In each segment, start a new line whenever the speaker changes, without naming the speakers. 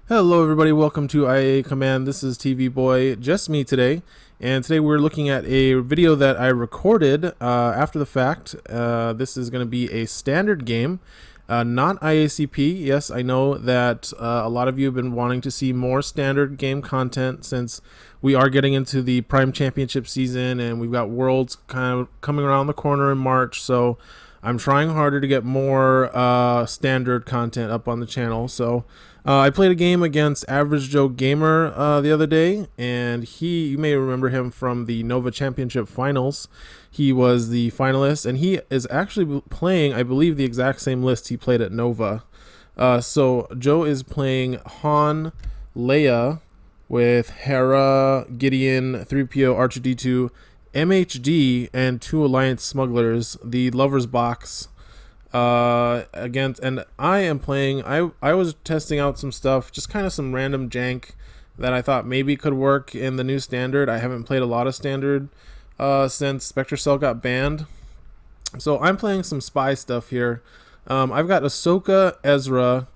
Hello everybody, welcome to IA Command. This is TVboy, just me today. And today we're looking at a video that I recorded after the fact. This is going to be a standard game, not IACP. Yes, I know that a lot of you have been wanting to see more standard game content since we are getting into the Prime Championship season and we've got Worlds kind of coming around the corner in March. So I'm trying harder to get more standard content up on the channel. So I played a game against Average Joe Gamer the other day, and you may remember him from the Nova Championship Finals. He was the finalist, and he is actually playing, I believe, the exact same list he played at Nova. So Joe is playing Han, Leia, with Hera, Gideon, 3PO, R2D2, MHD, and 2 Alliance Smugglers, the Lover's Box. Against, and I am playing, I was testing out some stuff, just kind of some random jank that I thought maybe could work in the new standard. I haven't played a lot of standard since Spectre Cell got banned, so I'm playing some spy stuff here. I've got Ahsoka, Ezra,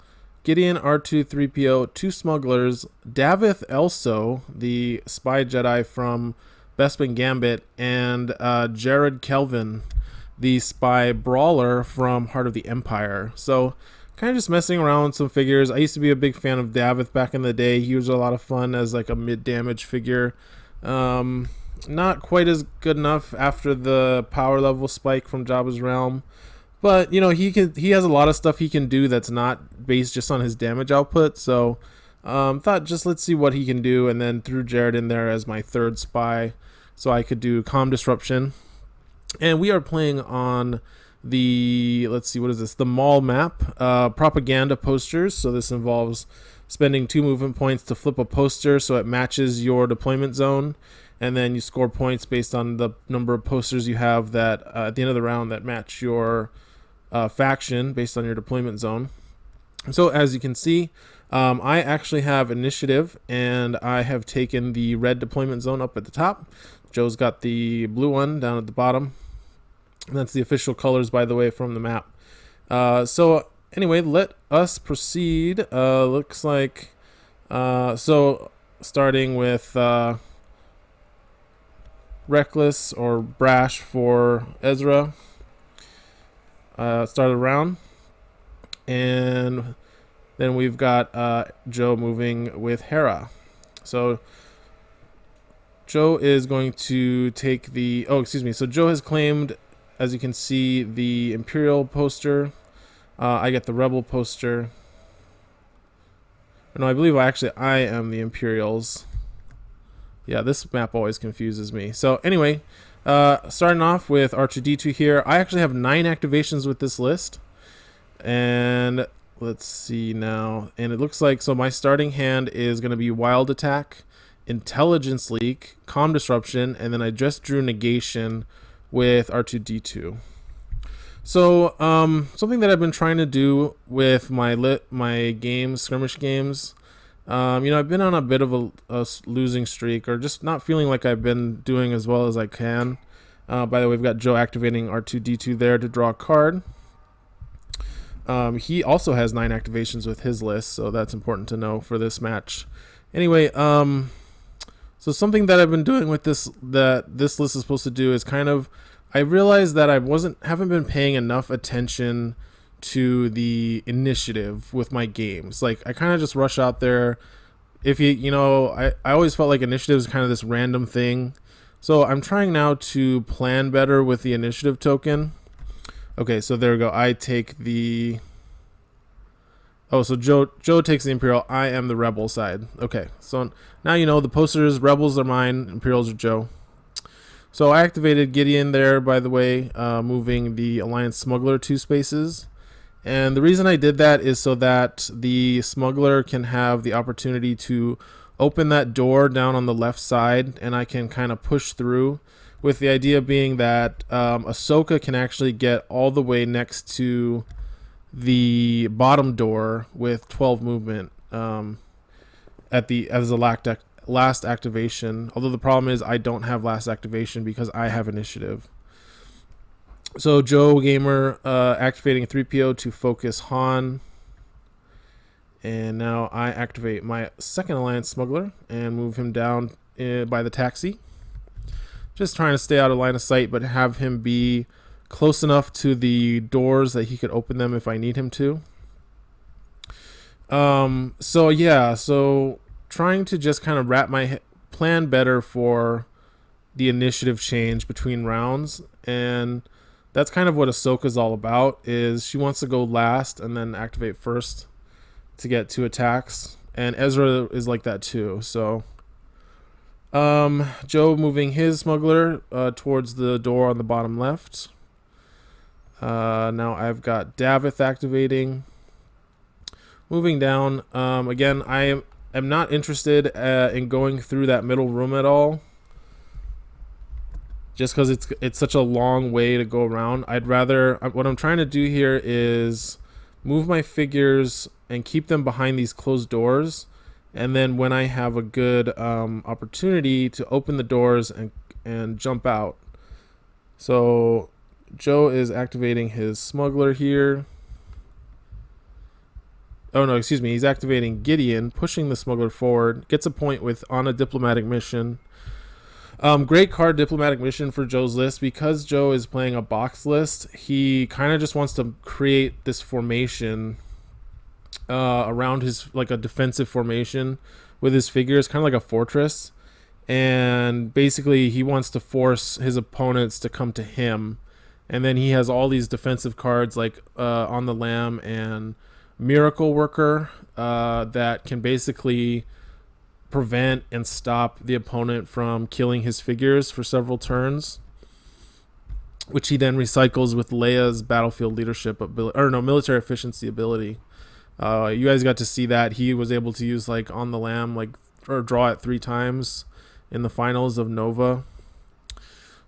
Gideon, R2, 3PO, 2 smugglers, Davith Elso, the spy Jedi from Bespin Gambit, and Jared Kelvin, the spy brawler from Heart of the Empire. So kind of just messing around with some figures. I used to be a big fan of Davith back in the day. He was a lot of fun as like a mid-damage figure. Not quite as good enough after the power level spike from Jabba's realm, but you know, he has a lot of stuff he can do that's not based just on his damage output. So thought just let's see what he can do, and then threw Jared in there as my third spy so I could do comm disruption. And we are playing on the, let's see, what is this? The mall map, propaganda posters. So this involves spending 2 movement points to flip a poster so it matches your deployment zone. And then you score points based on the number of posters you have that at the end of the round that match your faction based on your deployment zone. So as you can see, I actually have initiative, and I have taken the red deployment zone up at the top. Joe's got the blue one down at the bottom. And that's the official colors, by the way, from the map. So anyway, let us proceed. Looks like, so starting with Reckless or Brash for Ezra. Start the round. And then we've got Joe moving with Hera. So Joe is going to take the, so Joe has claimed, as you can see, the Imperial poster. I get the Rebel poster. No, I believe I am the Imperials. Yeah, this map always confuses me. So anyway, starting off with R2D2 here. I actually have 9 activations with this list. And let's see now. And it looks like, so my starting hand is going to be Wild Attack, Intelligence Leak, Comm Disruption, and then I just drew Negation with R2D2. So something that I've been trying to do with my games, skirmish games, I've been on a bit of a losing streak, or just not feeling like I've been doing as well as I can. By the way, we've got Joe activating R2D2 there to draw a card. He also has 9 activations with his list, so that's important to know for this match. Anyway, so something that I've been doing with this list is supposed to do is kind of, I realized that I haven't been paying enough attention to the initiative with my games. Like, I kind of just rush out there. If I always felt like initiative is kind of this random thing. So I'm trying now to plan better with the initiative token. Okay, so there we go. I take the... Oh, so Joe takes the Imperial. I am the Rebel side. Okay, so now you know the posters. Rebels are mine. Imperials are Joe. So I activated Gideon there, by the way, moving the Alliance Smuggler 2 spaces. And the reason I did that is so that the Smuggler can have the opportunity to open that door down on the left side, and I can kind of push through, with the idea being that Ahsoka can actually get all the way next to the bottom door with 12 movement as the last activation. Although the problem is I don't have last activation because I have initiative. So JoeGamer activating a 3PO to focus Han, And now I activate my second Alliance Smuggler and move him down by the taxi. Just trying to stay out of line of sight, but have him be close enough to the doors that he could open them if I need him to. So yeah, so trying to just kind of wrap my plan better for the initiative change between rounds, and that's kind of what Ahsoka's all about. Is she wants to go last and then activate first to get 2 attacks, and Ezra is like that too. So Joe moving his smuggler towards the door on the bottom left. Now I've got Davith activating. Moving down, again, I am not interested in going through that middle room at all, just because it's such a long way to go around. I'd rather, what I'm trying to do here is move my figures and keep them behind these closed doors, and then when I have a good opportunity to open the doors and jump out. So Joe is activating his smuggler here. Oh no, excuse me, he's activating Gideon, pushing the smuggler forward, gets a point with on a diplomatic mission. Great card, diplomatic mission for Joe's list. Because Joe is playing a box list, he kind of just wants to create this formation around his, like a defensive formation with his figures, kind of like a fortress. And basically he wants to force his opponents to come to him. And then he has all these defensive cards like On the Lam and Miracle Worker that can basically prevent and stop the opponent from killing his figures for several turns, which he then recycles with Leia's battlefield leadership ability, or no, military efficiency ability. You guys got to see that he was able to use like On the Lam, like, or draw it 3 times in the finals of Nova.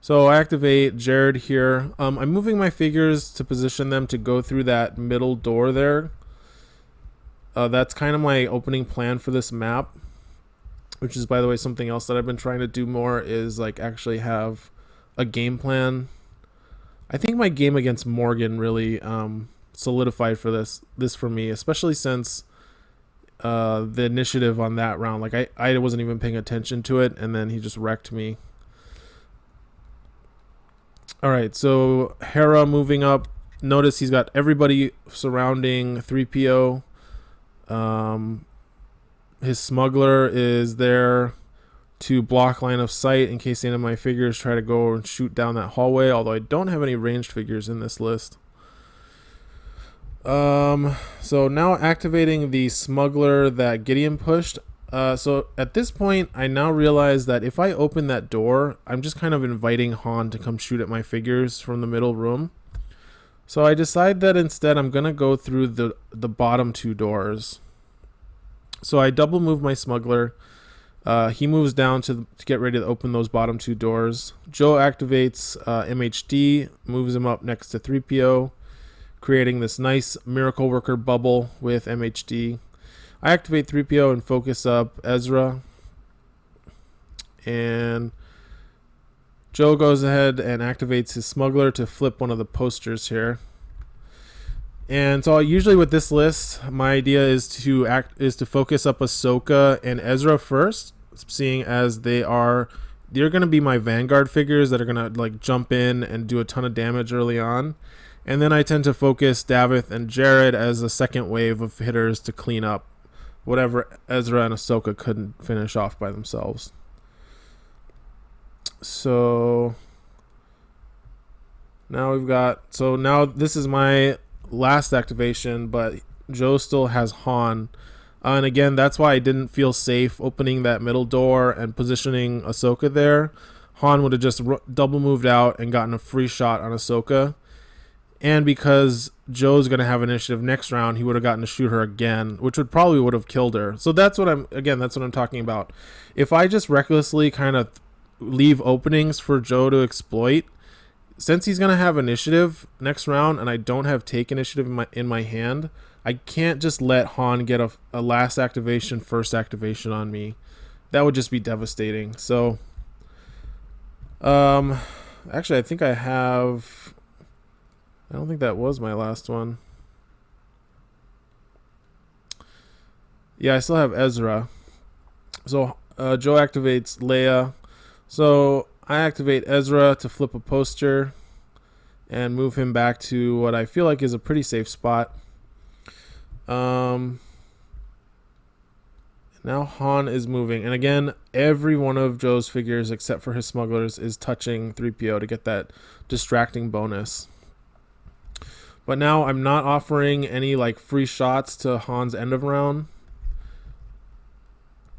So I activate Jared here. I'm moving my figures to position them to go through that middle door there. That's kind of my opening plan for this map, which is, by the way, something else that I've been trying to do more, is like actually have a game plan. I think my game against Morgan really solidified for this for me, especially since the initiative on that round, like I wasn't even paying attention to it, and then he just wrecked me. All right, so Hera moving up. Notice he's got everybody surrounding 3PO. His smuggler is there to block line of sight in case any of my figures try to go and shoot down that hallway, although I don't have any ranged figures in this list. So now activating the smuggler that Gideon pushed. So at this point, I now realize that if I open that door, I'm just kind of inviting Han to come shoot at my figures from the middle room. So I decide that instead I'm going to go through the bottom 2 doors. So I double move my smuggler. He moves down to get ready to open those bottom 2 doors. Joe activates MHD, moves him up next to 3PO, creating this nice Miracle Worker bubble with MHD. I activate 3PO and focus up Ezra. And Joe goes ahead and activates his smuggler to flip one of the posters here. And so usually with this list, my idea is to focus up Ahsoka and Ezra first, seeing as they're going to be my vanguard figures that are going to like jump in and do a ton of damage early on. And then I tend to focus Davith and Jared as a second wave of hitters to clean up whatever Ezra and Ahsoka couldn't finish off by themselves. So now now this is my last activation, but Joe still has Han. And again, that's why I didn't feel safe opening that middle door and positioning Ahsoka there. Han would have just double moved out and gotten a free shot on Ahsoka. And because Joe's going to have initiative next round, he would have gotten to shoot her again, which would have killed her. So that's what I'm talking about. If I just recklessly kind of leave openings for Joe to exploit, since he's going to have initiative next round and I don't have take initiative in my hand, I can't just let Han get a last activation, first activation on me. That would just be devastating. So actually, I don't think that was my last one. Yeah, I still have Ezra. So Joe activates Leia. So I activate Ezra to flip a poster and move him back to what I feel like is a pretty safe spot. Now Han is moving, and again, every one of Joe's figures except for his smugglers is touching 3PO to get that distracting bonus. But now I'm not offering any like free shots to Han's end of round.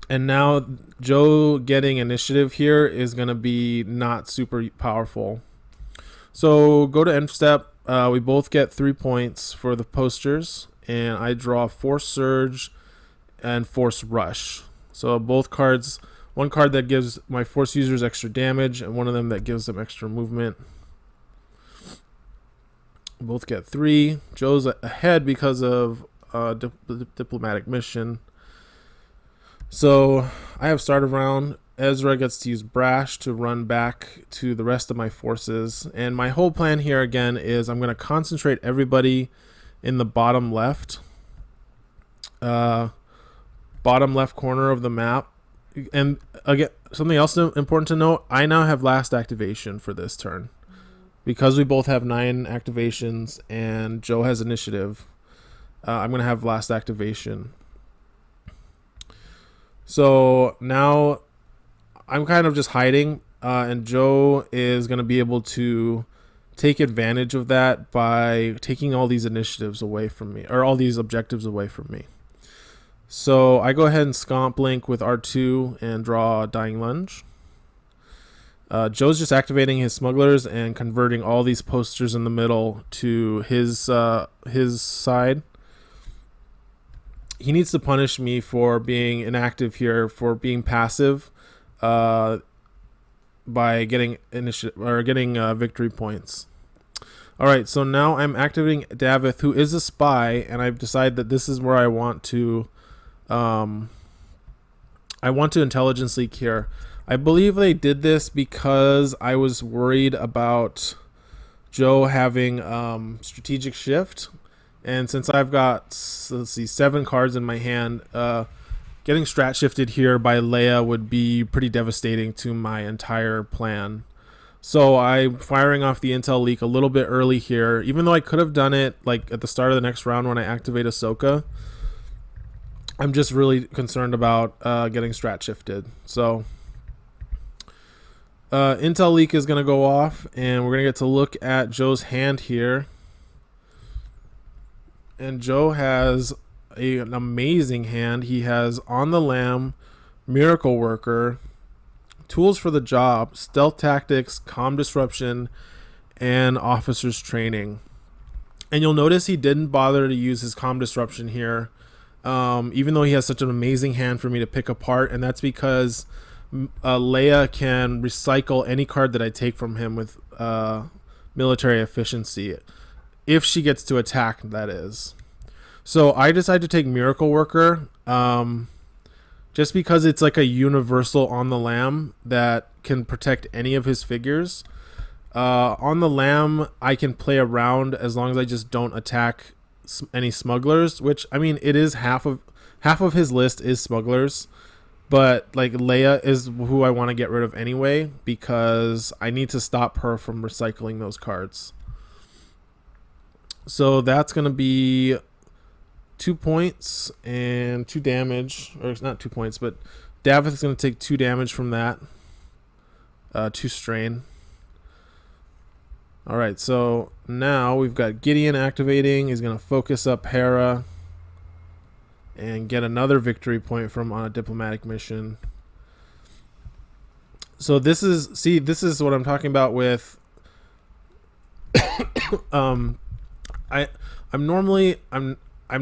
And now Joe getting initiative here is going to be not super powerful. So go to end step. We both get 3 points for the posters, and I draw Force Surge and Force Rush. So both cards, one card that gives my Force users extra damage, and one of them that gives them extra movement. Both get 3. Joe's ahead because of diplomatic mission. So I have start of round. Ezra gets to use Brash to run back to the rest of my forces. And my whole plan here again is I'm going to concentrate everybody in the bottom left. Bottom left corner of the map. And again, something else important to note, I now have last activation for this turn. Because we both have 9 activations and Joe has initiative, I'm going to have last activation. So now I'm kind of just hiding, and Joe is going to be able to take advantage of that by taking all these initiatives away from me, or all these objectives away from me. So I go ahead and Scomp Link with R2 and draw a Dying Lunge. Joe's just activating his smugglers and converting all these posters in the middle to his side. He needs to punish me for being inactive here, for being passive, by getting initiative or getting victory points. All right, so now I'm activating Davith, who is a spy, and I've decided that this is where I want to intelligence leak here. I believe they did this because I was worried about Joe having strategic shift. And since I've got, let's see, 7 cards in my hand, getting strat shifted here by Leia would be pretty devastating to my entire plan. So I'm firing off the intel leak a little bit early here, even though I could have done it like at the start of the next round when I activate Ahsoka. I'm just really concerned about getting strat shifted. So intel leak is going to go off, and we're going to get to look at Joe's hand here. And Joe has an amazing hand. He has On the Lam, Miracle Worker, Tools for the Job, Stealth Tactics, Comm Disruption, and Officer's Training. And you'll notice he didn't bother to use his Comm Disruption here, even though he has such an amazing hand for me to pick apart. And that's because Leia can recycle any card that I take from him with military efficiency. If she gets to attack, that is. So I decided to take Miracle Worker, just because it's like a universal On the Lam that can protect any of his figures. On the Lam, I can play around as long as I just don't attack any smugglers, which, I mean, it is half of his list is smugglers. But like Leia is who I want to get rid of anyway, because I need to stop her from recycling those cards. So that's going to be 2 points and 2 damage. Or it's not 2 points, but Davith is going to take 2 damage from that. 2 strain. Alright, so now we've got Gideon activating. He's going to focus up Hera and get another victory point from on a diplomatic mission. So this is what I'm talking about with I'm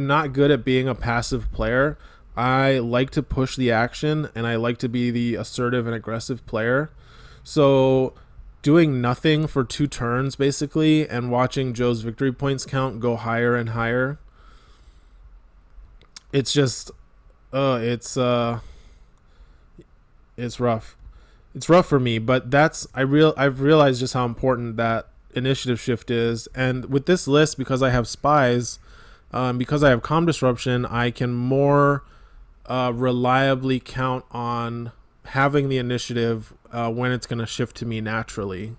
not good at being a passive player. I like to push the action, and I like to be the assertive and aggressive player. So doing nothing for 2 turns basically and watching Joe's victory points count go higher and higher, it's just it's rough. It's rough for me, but I've realized just how important that initiative shift is. And with this list, because I have Spies, because I have Comm Disruption, I can more reliably count on having the initiative when it's going to shift to me naturally.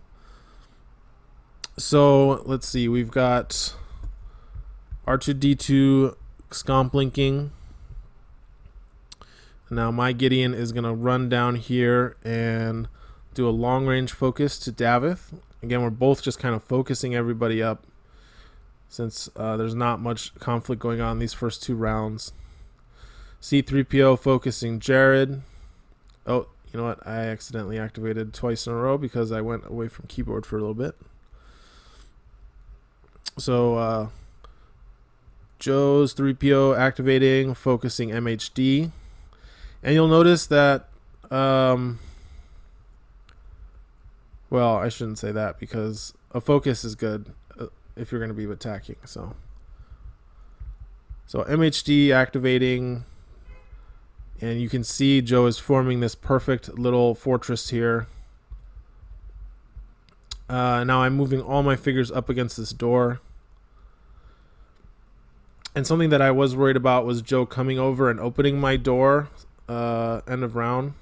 So let's see, we've got R2D2 scomp linking. Now my Gideon is going to run down here and do a long range focus to Davith. Again, we're both just kind of focusing everybody up since there's not much conflict going on in these first 2 rounds. C3PO focusing Jared. Oh, you know what? I accidentally activated twice in a row because I went away from keyboard for a little bit. So Joe's 3PO activating, focusing MHD. And you'll notice that, well, I shouldn't say that because a focus is good if you're going to be attacking. So MHD activating, and you can see Joe is forming this perfect little fortress here. Now I'm moving all my figures up against this door. And something that I was worried about was Joe coming over and opening my door end of round.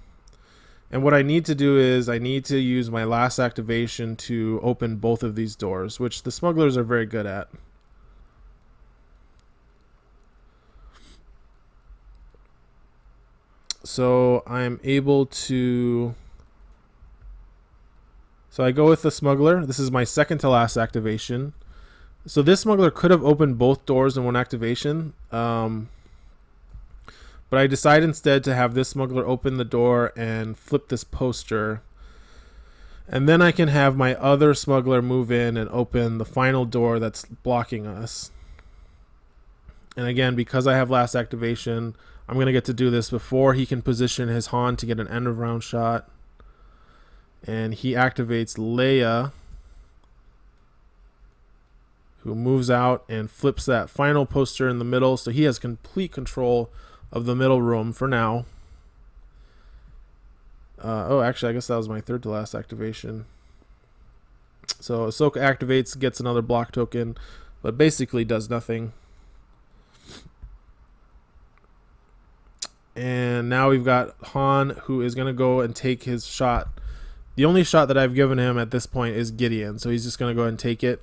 And what I need to do is I need to use my last activation to open both of these doors, which the smugglers are very good at. So I'm able to... So I go with the smuggler. This is my second to last activation. So this smuggler could have opened both doors in one activation. But I decide instead to have this smuggler open the door and flip this poster. And then I can have my other smuggler move in and open the final door that's blocking us. And again, because I have last activation, I'm going to get to do this before he can position his Han to get an end of round shot. And he activates Leia, who moves out and flips that final poster in the middle. So he has complete control of the middle room for now. Oh, actually, I guess that was my third to last activation. So Ahsoka activates, gets another block token, but basically does nothing. And now we've got Han, who is going to go and take his shot. The only shot that I've given him at this point is Gideon, so he's just going to go ahead and take it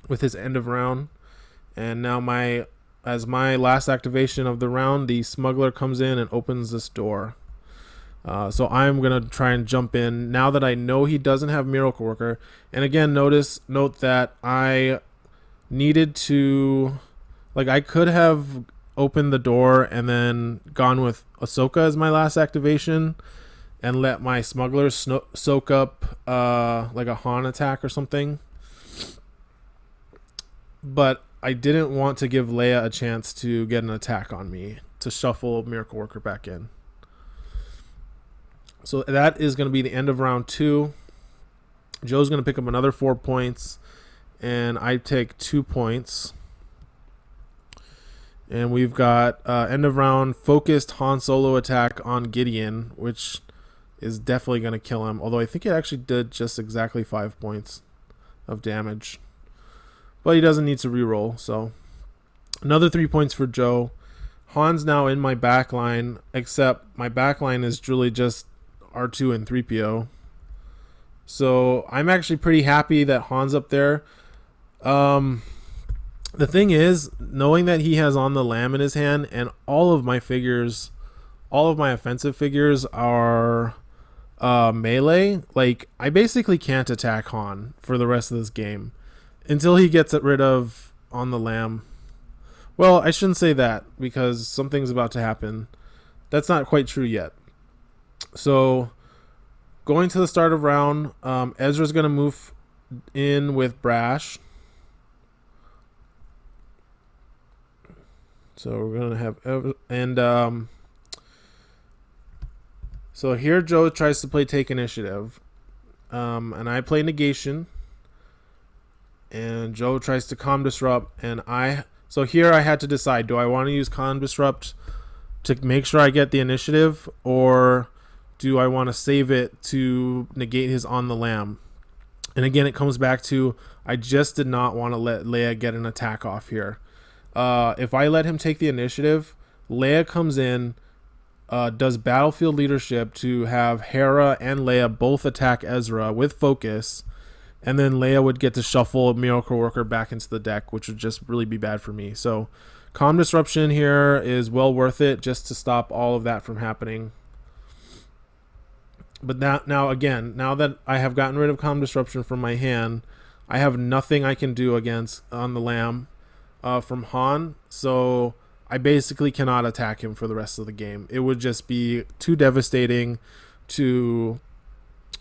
with his end of round. And now as my last activation of the round, the smuggler comes in and opens this door. So I'm going to try and jump in now that I know he doesn't have Miracle Worker. And again, note that I needed to, like, I could have opened the door and then gone with Ahsoka as my last activation and let my smuggler soak up like a Han attack or something. But I didn't want to give Leia a chance to get an attack on me to shuffle Miracle Worker back in. So that is going to be the end of round 2. Joe's going to pick up another 4 points, and I take 2 points. And we've got end of round focused Han Solo attack on Gideon, which is definitely going to kill him. Although I think it actually did just exactly 5 points of damage. But he doesn't need to reroll, so another 3 points for Joe. Han's now in my back line, except my back line is truly just R2 and 3PO. So I'm actually pretty happy that Han's up there. The thing is, knowing that he has On the Lamb in his hand, and all of my offensive figures are melee, like, I basically can't attack Han for the rest of this game until he gets rid of On the Lamb. Well, I shouldn't say that because something's about to happen. That's not quite true yet. So, going to the start of round, Ezra's going to move in with Brash. So we're going to have... And so here Joe tries to play Take Initiative. And I play Negation. And Joe tries to Calm Disrupt. So here I had to decide, do I want to use Calm Disrupt to make sure I get the initiative, or do I want to save it to negate his On the Lamb? And again, it comes back to, I just did not want to let Leia get an attack off here. If I let him take the initiative, Leia comes in, does battlefield leadership to have Hera and Leia both attack Ezra with focus, and then Leia would get to shuffle Miracle Worker back into the deck, which would just really be bad for me. So Calm Disruption here is well worth it just to stop all of that from happening. But now that I have gotten rid of Calm Disruption from my hand, I have nothing I can do against on the Lamb from Han. So I basically cannot attack him for the rest of the game. It would just be too devastating to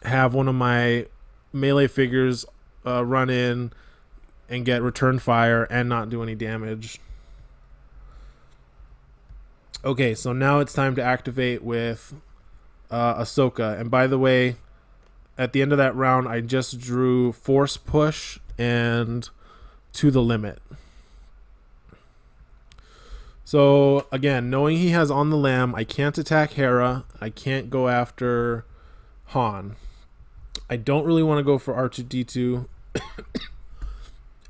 have one of my melee figures run in and get return fire and not do any damage. Okay, so now it's time to activate with Ahsoka. And by the way, at the end of that round, I just drew Force Push and To the Limit. So again, knowing he has On the Lamb, I can't attack Hera. I can't go after Han. I don't really want to go for R2-D2.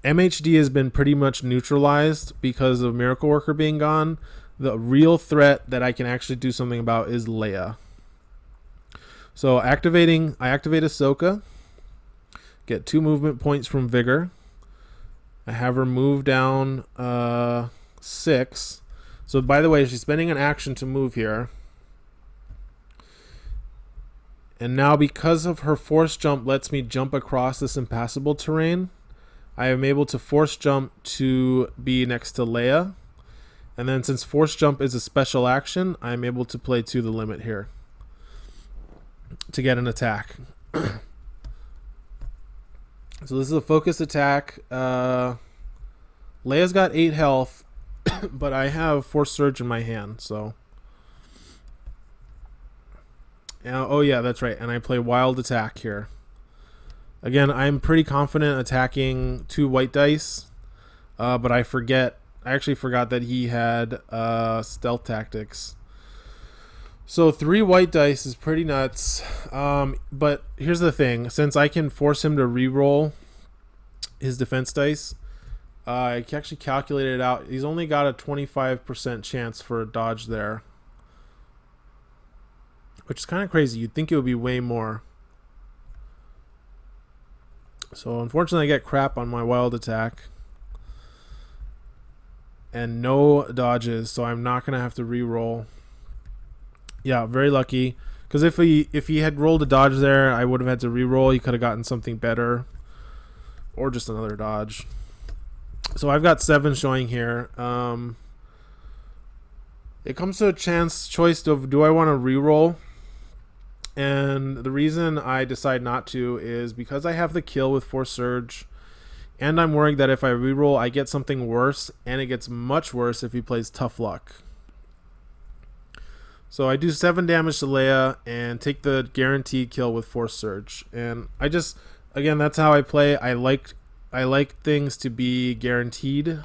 MHD has been pretty much neutralized because of Miracle Worker being gone. The real threat that I can actually do something about is Leia. So I activate Ahsoka, get 2 movement points from Vigor. I have her move down 6. So by the way, she's spending an action to move here. And now because of her force jump lets me jump across this impassable terrain, I am able to force jump to be next to Leia. And then since force jump is a special action, I'm able to play To the Limit here to get an attack. So this is a focus attack. Leia's got 8 health, but I have Force Surge in my hand, so. Oh yeah, that's right. And I play Wild Attack here. Again, I'm pretty confident attacking 2 white dice, but I actually forgot that he had Stealth Tactics. So 3 white dice is pretty nuts. But here's the thing. Since I can force him to re-roll his defense dice, I actually calculated it out. He's only got a 25% chance for a dodge there, which is kind of crazy. You'd think it would be way more. So unfortunately, I get crap on my Wild Attack. And no dodges, so I'm not going to have to re-roll. Yeah, very lucky. Because if he had rolled a dodge there, I would have had to re-roll. He could have gotten something better. Or just another dodge. So I've got 7 showing here. It comes to a choice of do I want to re-roll? And the reason I decide not to is because I have the kill with Force Surge. And I'm worried that if I reroll, I get something worse, and it gets much worse if he plays Tough Luck. So I do 7 damage to Leia and take the guaranteed kill with Force Surge. And again, that's how I play. I like things to be guaranteed.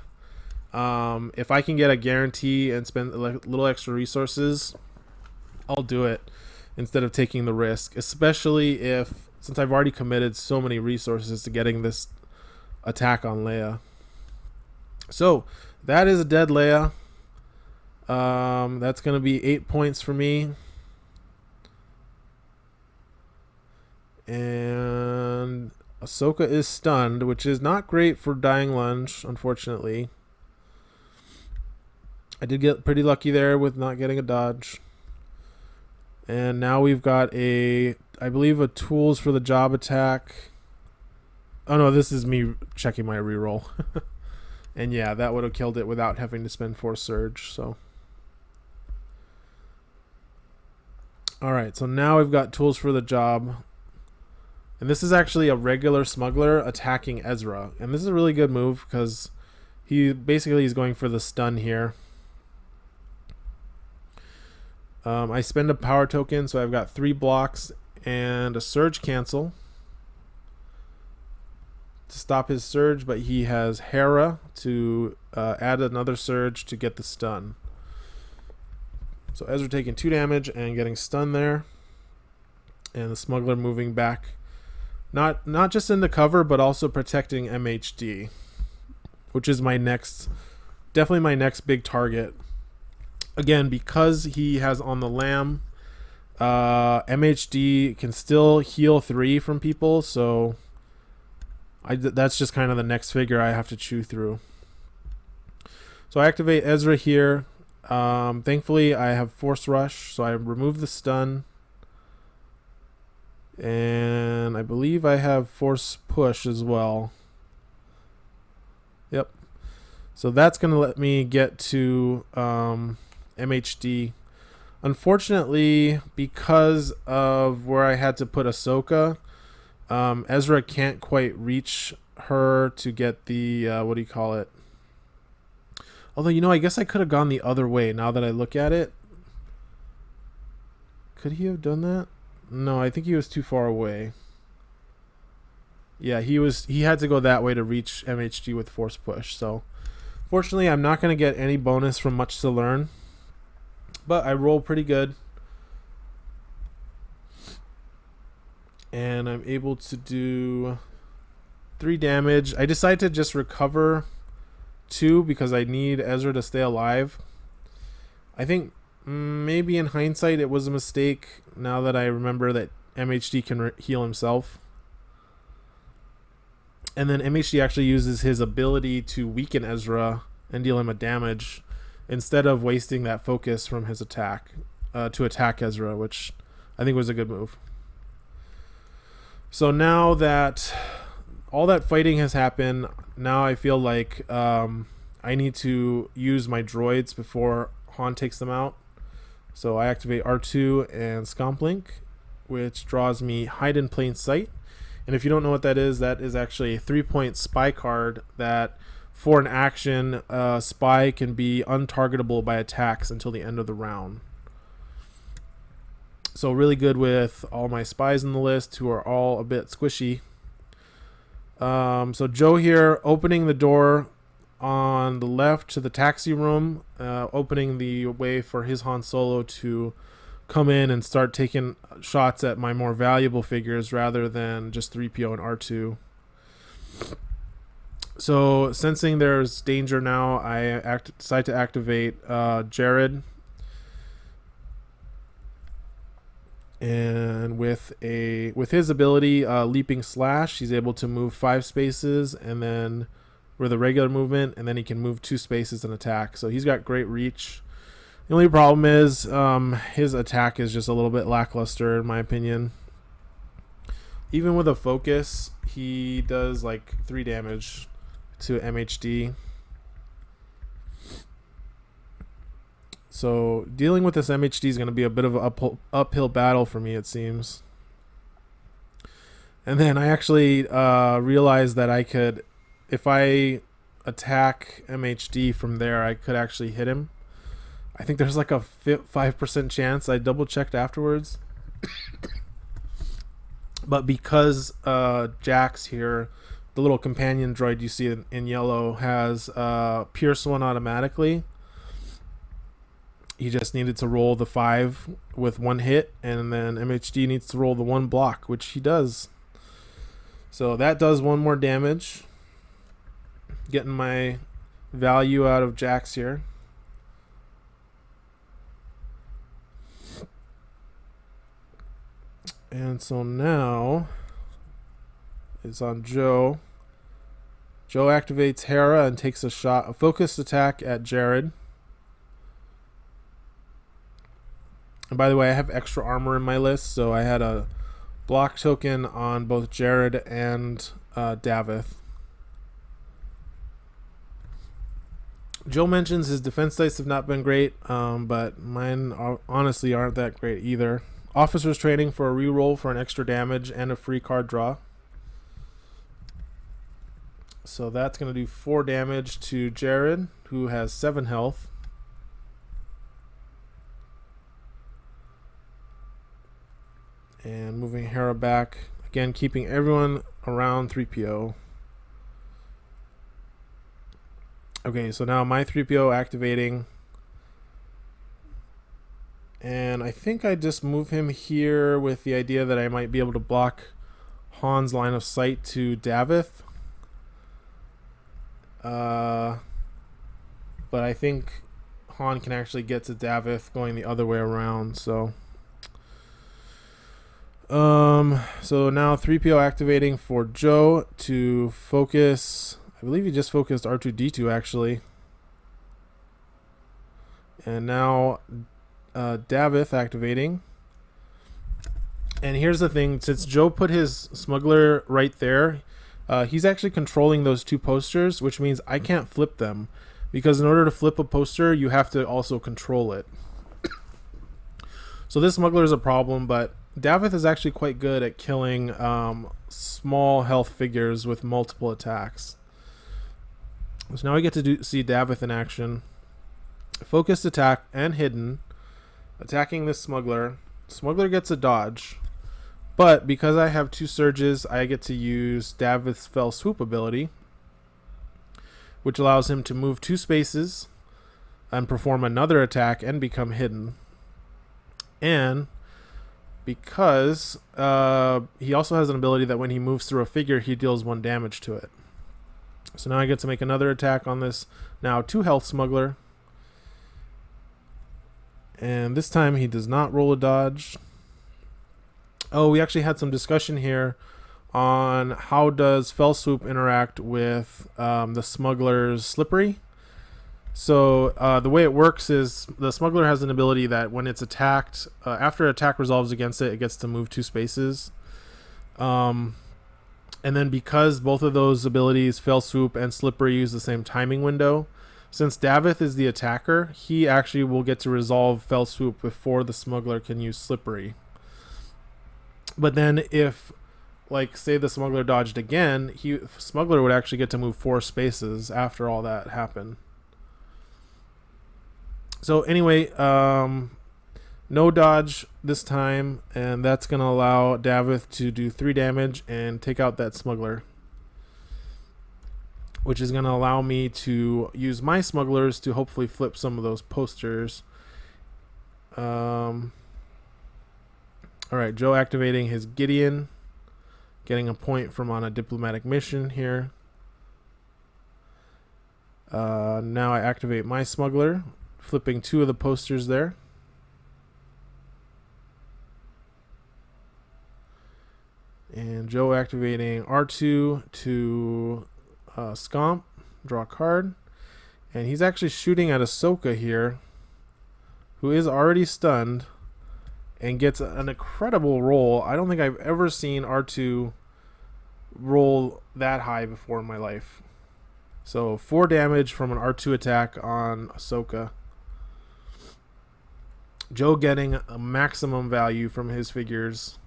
If I can get a guarantee and spend a little extra resources, I'll do it instead of taking the risk. Especially since I've already committed so many resources to getting this attack on Leia. So that is a dead Leia. That's going to be 8 points for me. And Ahsoka is stunned, which is not great for Dying Lunge, unfortunately. I did get pretty lucky there with not getting a dodge. And now we've got I believe a Tools for the Job attack. Oh no, this is me checking my reroll. And yeah, that would have killed it without having to spend Force Surge, so. Alright, so now we've got Tools for the Job. And this is actually a regular smuggler attacking Ezra. And this is a really good move because he's going for the stun here. I spend a power token, so I've got 3 blocks and a surge cancel to stop his surge, but he has Hera to add another surge to get the stun. So Ezra taking 2 damage and getting stunned there, and the smuggler moving back, not just in the cover, but also protecting MHD, which is definitely my next big target. again, because he has on the lamb, MHD can still heal 3 from people, so that's just kind of the next figure I have to chew through. So I activate Ezra here. Thankfully, I have Force Rush, so I remove the stun. And I believe I have Force Push as well. Yep. So that's going to let me get to MHD. Unfortunately, because of where I had to put Ahsoka, Ezra can't quite reach her to get the, what do you call it? Although, you know, I guess I could have gone the other way now that I look at it. Could he have done that? No, I think he was too far away. Yeah, he had to go that way to reach MHD with Force Push. So, fortunately, I'm not going to get any bonus from Much to Learn. But I roll pretty good. And I'm able to do 3 damage. I decided to just recover 2 because I need Ezra to stay alive. I think maybe in hindsight it was a mistake now that I remember that MHD can heal himself. And then MHD actually uses his ability to weaken Ezra and deal him a damage instead of wasting that focus from his attack to attack Ezra, which I think was a good move. So now that all that fighting has happened, now I feel like I need to use my droids before Han takes them out. So I activate R2 and Scomp Link, which draws me Hide in Plain Sight. And if you don't know what that is actually a 3-point spy card that for an action, spy can be untargetable by attacks until the end of the round. So really good with all my spies in the list who are all a bit squishy. So Joe here opening the door on the left to the taxi room, opening the way for his Han Solo to come in and start taking shots at my more valuable figures rather than just 3PO and R2. So sensing there's danger now, I decide to activate Jared. And with his ability, Leaping Slash, he's able to move 5 spaces and then with a regular movement, and then he can move 2 spaces and attack. So he's got great reach. The only problem is his attack is just a little bit lackluster in my opinion. Even with a focus, he does like 3 damage to MHD. So dealing with this MHD is going to be a bit of an uphill battle for me, it seems. And then I actually realized that I could, if I attack MHD from there, I could actually hit him. I think there's like a 5% chance. I double checked afterwards. But because Jax here, the little companion droid you see in yellow, has Pierce 1 automatically, he just needed to roll the 5 with 1 hit, and then MHD needs to roll the 1 block, which he does. So that does 1 more damage. Getting my value out of Jax here. And so now it's on Joe. Joe activates Hera and takes a focused attack at Jared. And by the way, I have extra armor in my list, so I had a block token on both Jared and Davith. Joe mentions his defense dice have not been great, but mine honestly aren't that great either. Officer's training for a reroll for an extra damage and a free card draw. So that's going to do 4 damage to Jared, who has 7 health. And moving Hera back. Again, keeping everyone around 3PO. Okay, so now my 3PO activating. And I think I just move him here with the idea that I might be able to block Han's line of sight to Davith. But I think Han can actually get to Davith going the other way around. So so now 3PO activating for Joe to focus. I believe he just focused R2D2 actually. And now Davith activating. And here's the thing, since Joe put his smuggler right there, he's actually controlling those two posters, which means I can't flip them. Because in order to flip a poster, you have to also control it. So this smuggler is a problem, but Davith is actually quite good at killing small health figures with multiple attacks. So now we get to see Davith in action. Focused attack and hidden. Attacking this smuggler. Smuggler gets a dodge. But because I have two surges, I get to use Davith's Fell Swoop ability, which allows him to move 2 spaces and perform another attack and become hidden. And because he also has an ability that when he moves through a figure, he deals 1 damage to it. So now I get to make another attack on this now 2 health smuggler. And this time he does not roll a dodge. Oh, we actually had some discussion here on how does Fell Swoop interact with the smuggler's slippery. So the way it works is the smuggler has an ability that when it's attacked, after attack resolves against it, it gets to move 2 spaces. And then because both of those abilities, Fell Swoop and slippery, use the same timing window, since Davith is the attacker, he actually will get to resolve Fell Swoop before the smuggler can use slippery. But then if, like, say the smuggler dodged again, smuggler would actually get to move 4 spaces after all that happened. So anyway, no dodge this time, and that's going to allow Davith to do 3 damage and take out that smuggler, which is going to allow me to use my smugglers to hopefully flip some of those posters. Alright, Joe activating his Gideon, getting a point from on a diplomatic mission here. Now I activate my smuggler, flipping 2 of the posters there. And Joe activating R2 to Scomp, draw a card. And he's actually shooting at Ahsoka here, who is already stunned, and gets an incredible roll. I don't think I've ever seen R2 roll that high before in my life. So 4 damage from an R2 attack on Ahsoka. Joe getting a maximum value from his figures,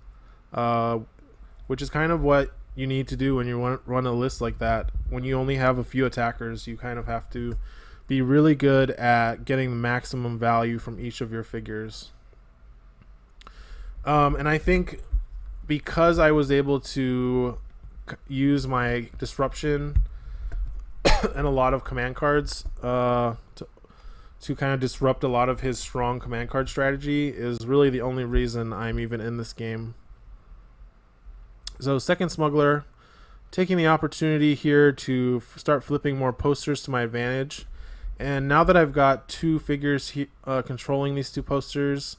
which is kind of what you need to do when you run a list like that. When you only have a few attackers, you kind of have to be really good at getting the maximum value from each of your figures. And I think because I was able to use my disruption and a lot of command cards to kind of disrupt a lot of his strong command card strategy is really the only reason I'm even in this game. So second smuggler, taking the opportunity here to start flipping more posters to my advantage. And now that I've got 2 figures controlling these 2 posters,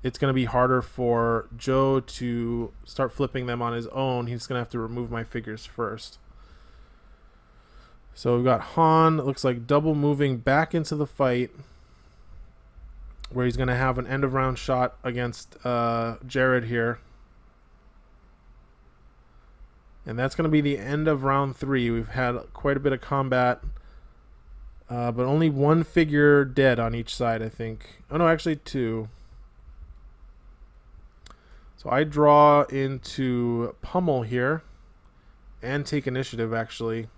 it's going to be harder for Joe to start flipping them on his own. He's going to have to remove my figures first. So we've got Han, it looks like double moving back into the fight, where he's going to have an end of round shot against Jared here. And that's going to be the end of round 3. We've had quite a bit of combat, but only 1 figure dead on each side, I think. Oh no, actually 2. So I draw into pummel here and take initiative, actually.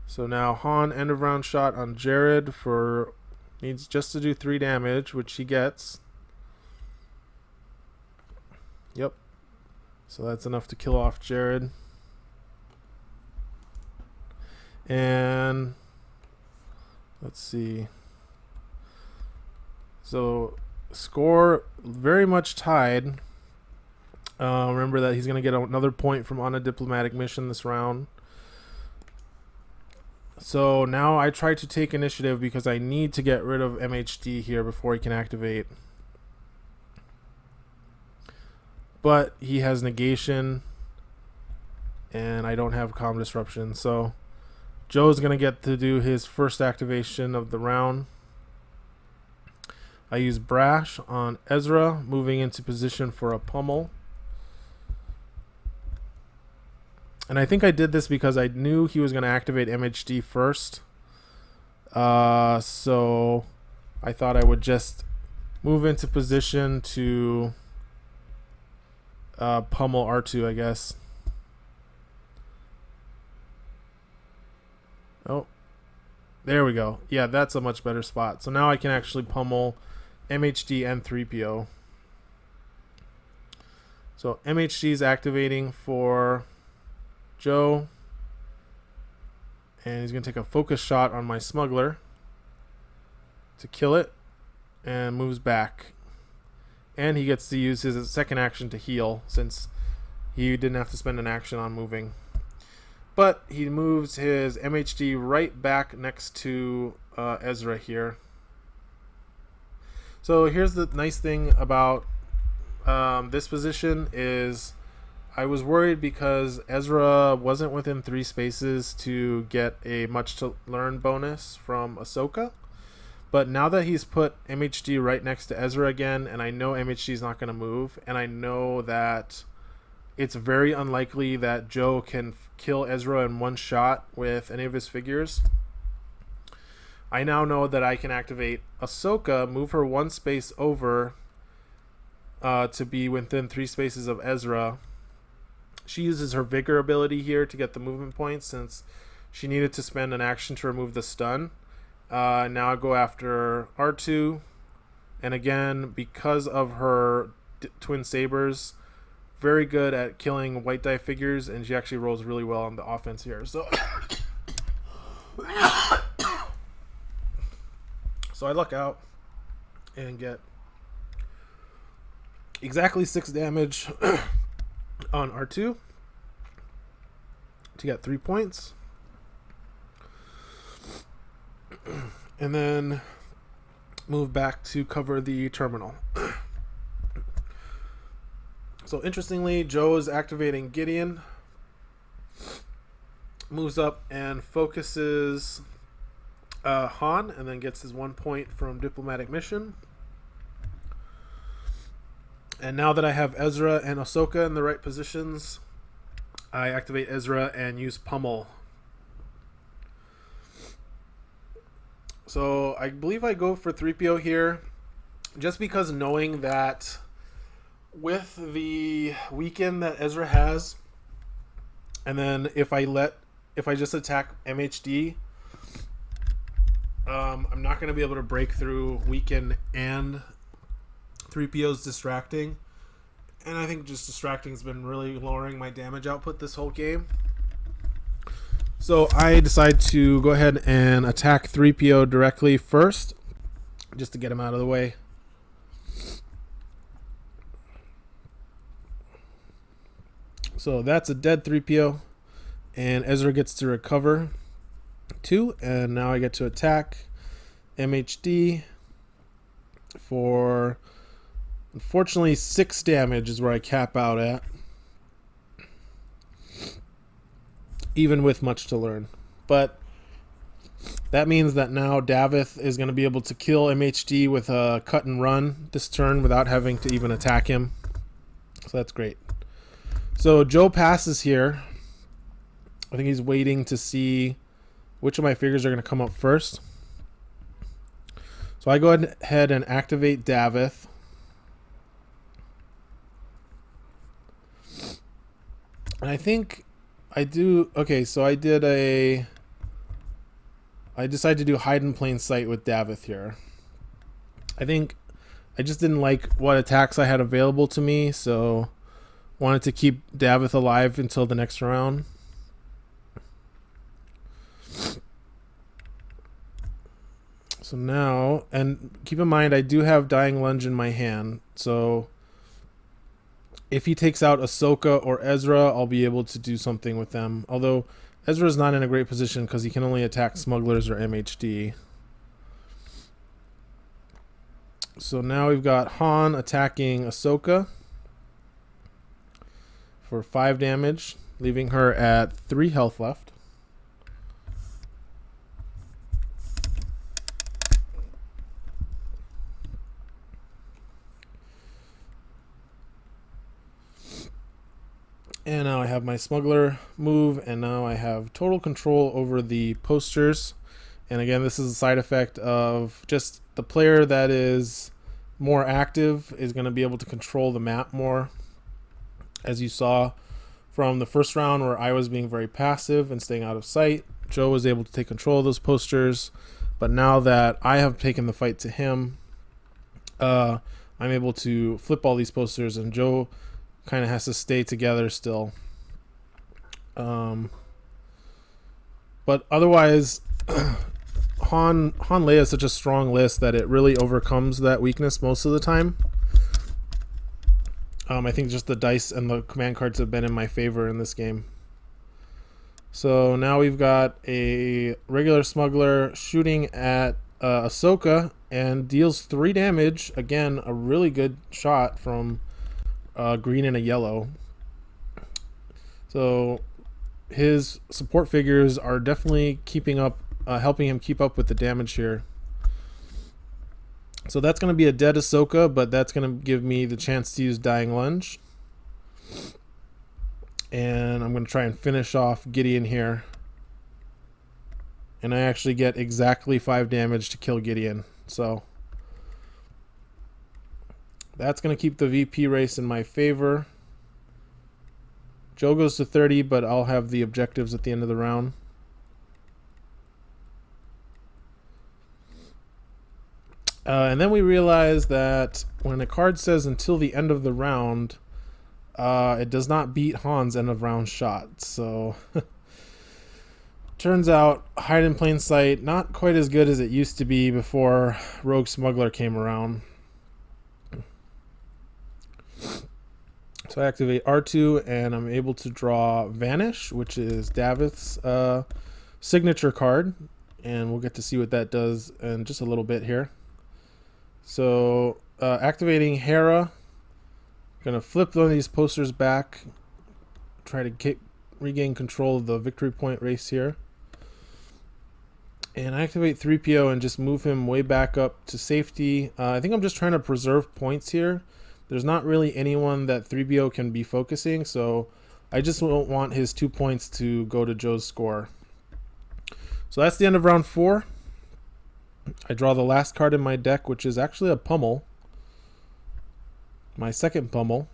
So now Han, end of round shot on Jared for needs just to do 3 damage, which he gets. Yep. So that's enough to kill off Jared. And let's see. So score very much tied. Remember that he's going to get another point from on a diplomatic mission this round. So now I try to take initiative because I need to get rid of MHD here before he can activate. But he has negation, and I don't have comm disruption. So Joe's going to get to do his first activation of the round. I use Brash on Ezra, moving into position for a pummel. And I think I did this because I knew he was going to activate MHD first. So I thought I would just move into position to pummel R2, I guess. Oh, there we go. Yeah, that's a much better spot. So now I can actually pummel MHD and 3PO. So MHD is activating for Joe, and he's going to take a focus shot on my smuggler to kill it, and moves back. And he gets to use his second action to heal, since he didn't have to spend an action on moving. But he moves his MHD right back next to Ezra here. So here's the nice thing about this position is I was worried because Ezra wasn't within 3 spaces to get a much to learn bonus from Ahsoka. But now that he's put MHD right next to Ezra again, and I know MHD is not going to move, and I know that it's very unlikely that Joe can kill Ezra in one shot with any of his figures, I now know that I can activate Ahsoka, move her 1 space over to be within 3 spaces of Ezra. She uses her Vigor ability here to get the movement points since she needed to spend an action to remove the stun. Now I go after R2, and again, because of her twin sabers, very good at killing white die figures, and she actually rolls really well on the offense here. So I luck out and get exactly 6 damage on R2 to get 3 points. And then move back to cover the terminal. So interestingly, Joe is activating Gideon, moves up and focuses Han, and then gets his 1 point from diplomatic mission. And now that I have Ezra and Ahsoka in the right positions, I activate Ezra and use pummel. So I believe I go for 3PO here, just because knowing that with the weaken that Ezra has, and then if I just attack MHD, I'm not going to be able to break through weaken and 3PO's distracting, and I think just distracting has been really lowering my damage output this whole game. So I decide to go ahead and attack 3PO directly first, just to get him out of the way. So that's a dead 3PO, and Ezra gets to recover 2, and now I get to attack MHD for, unfortunately, 6 damage is where I cap out at, even with much to learn. But that means that now Davith is going to be able to kill MHD with a cut and run this turn without having to even attack him. So that's great. So Joe passes here. I think he's waiting to see which of my figures are going to come up first. So I go ahead and activate Davith. And I think I do. Okay, so I decided to do hide in plain sight with Davith here. I think I just didn't like what attacks I had available to me, so wanted to keep Davith alive until the next round. So now, and keep in mind I do have Dying Lunge in my hand, so if he takes out Ahsoka or Ezra, I'll be able to do something with them. Although Ezra's not in a great position because he can only attack smugglers or MHD. So now we've got Han attacking Ahsoka for 5 damage, leaving her at 3 health left. And now I have my smuggler move, and now I have total control over the posters. And again, this is a side effect of just the player that is more active is going to be able to control the map more. As you saw from the first round where I was being very passive and staying out of sight, Joe was able to take control of those posters. But now that I have taken the fight to him, I'm able to flip all these posters, and Joe kind of has to stay together still. But otherwise, Han Leia is such a strong list that it really overcomes that weakness most of the time. I think just the dice and the command cards have been in my favor in this game. So now we've got a regular smuggler shooting at Ahsoka and deals 3 damage. Again, a really good shot from green and a yellow. So his support figures are definitely keeping up, helping him keep up with the damage here. So that's going to be a dead Ahsoka, but that's going to give me the chance to use Dying Lunge. And I'm going to try and finish off Gideon here. And I actually get exactly 5 damage to kill Gideon. So that's going to keep the VP race in my favor. Joe goes to 30, but I'll have the objectives at the end of the round. And then we realize that when a card says until the end of the round, it does not beat Han's end of round shot. So turns out hide in plain sight, not quite as good as it used to be before Rogue Smuggler came around. So I activate R2 and I'm able to draw Vanish, which is Davith's signature card. And we'll get to see what that does in just a little bit here. So activating Hera, gonna flip one of these posters back, try to regain control of the victory point race here. And I activate 3PO and just move him way back up to safety. I think I'm just trying to preserve points here. There's not really anyone that 3PO can be focusing, so I just don't want his 2 points to go to Joe's score. So that's the end of round 4. I draw the last card in my deck, which is actually a pummel. My second pummel.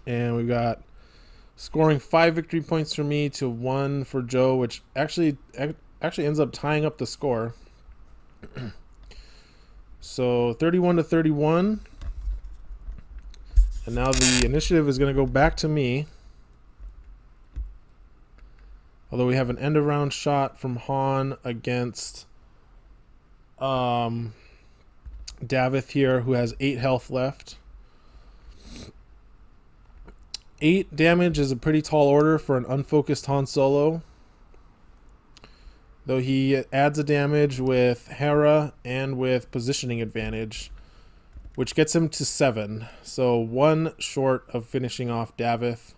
And we've got scoring 5 victory points for me to 1 for Joe, which actually ends up tying up the score. So 31 to 31. And now the initiative is going to go back to me. Although we have an end of round shot from Han against Davith here, who has 8 health left. 8 damage is a pretty tall order for an unfocused Han Solo. Though he adds a damage with Hera and with positioning advantage, which gets him to 7. So 1 short of finishing off Davith.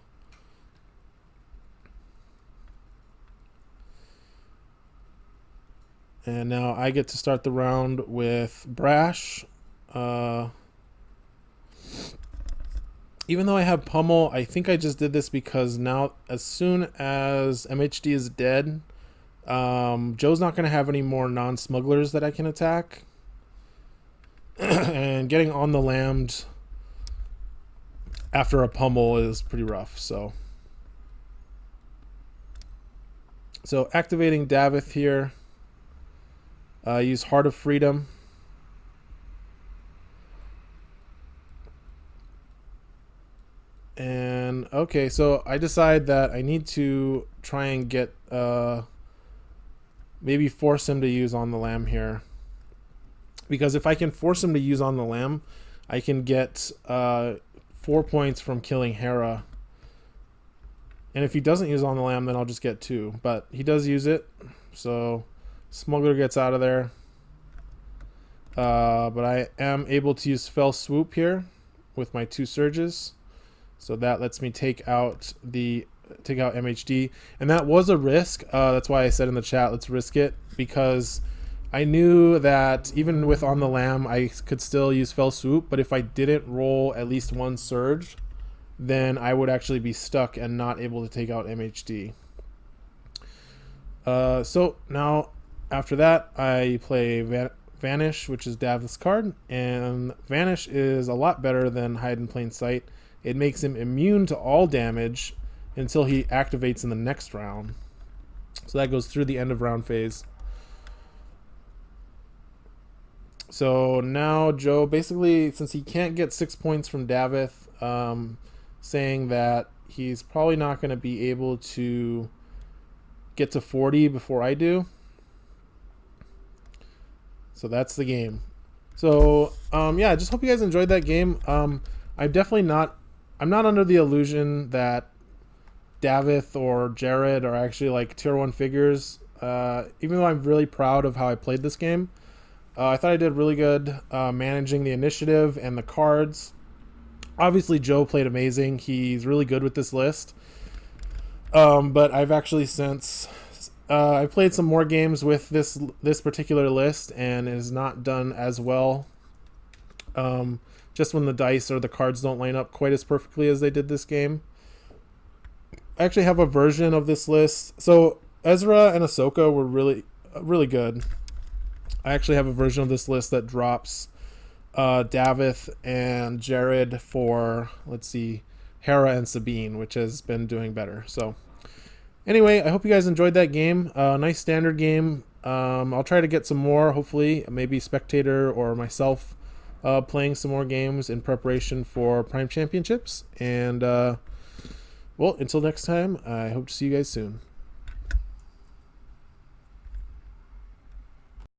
And now I get to start the round with Brash. Even though I have Pummel, I think I just did this because now as soon as MHD is dead, Joe's not going to have any more non-smugglers that I can attack. And getting on the lammed after a pummel is pretty rough. So activating Davith here. Use Heart of Freedom. And okay, so I decide that I need to try and get maybe force him to use On the Lamb here. Because if I can force him to use On the Lamb, I can get 4 points from killing Hera. And if he doesn't use on the lam, then I'll just get 2. But he does use it, so smuggler gets out of there. But I am able to use fell swoop here with my 2 surges, so that lets me take out MHD, and that was a risk. That's why I said in the chat, let's risk it, because I knew that even with on the lam, I could still use fell swoop, but if I didn't roll at least 1 surge, then I would actually be stuck and not able to take out MHD. So now after that, I play Vanish, which is Davith's card, and Vanish is a lot better than Hide in Plain Sight. It makes him immune to all damage until he activates in the next round. So that goes through the end of round phase. So now Joe, basically, since he can't get 6 points from Davith, saying that he's probably not going to be able to get to 40 before I do. So that's the game. So yeah, I just hope you guys enjoyed that game. I'm not under the illusion that Davith or Jared are actually like tier 1 figures. Even though I'm really proud of how I played this game, I thought I did really good managing the initiative and the cards. Obviously, Joe played amazing. He's really good with this list. But I've actually since I played some more games with this particular list, and it has not done as well. Just when the dice or the cards don't line up quite as perfectly as they did this game. I actually have a version of this list. So Ezra and Ahsoka were really good. I actually have a version of this list that drops Davith and Jared for, let's see, Hera and Sabine, which has been doing better. So anyway, I hope you guys enjoyed that game. Nice standard game. I'll try to get some more, hopefully, maybe Spectator or myself playing some more games in preparation for Prime Championships. And, well, until next time, I hope to see you guys soon.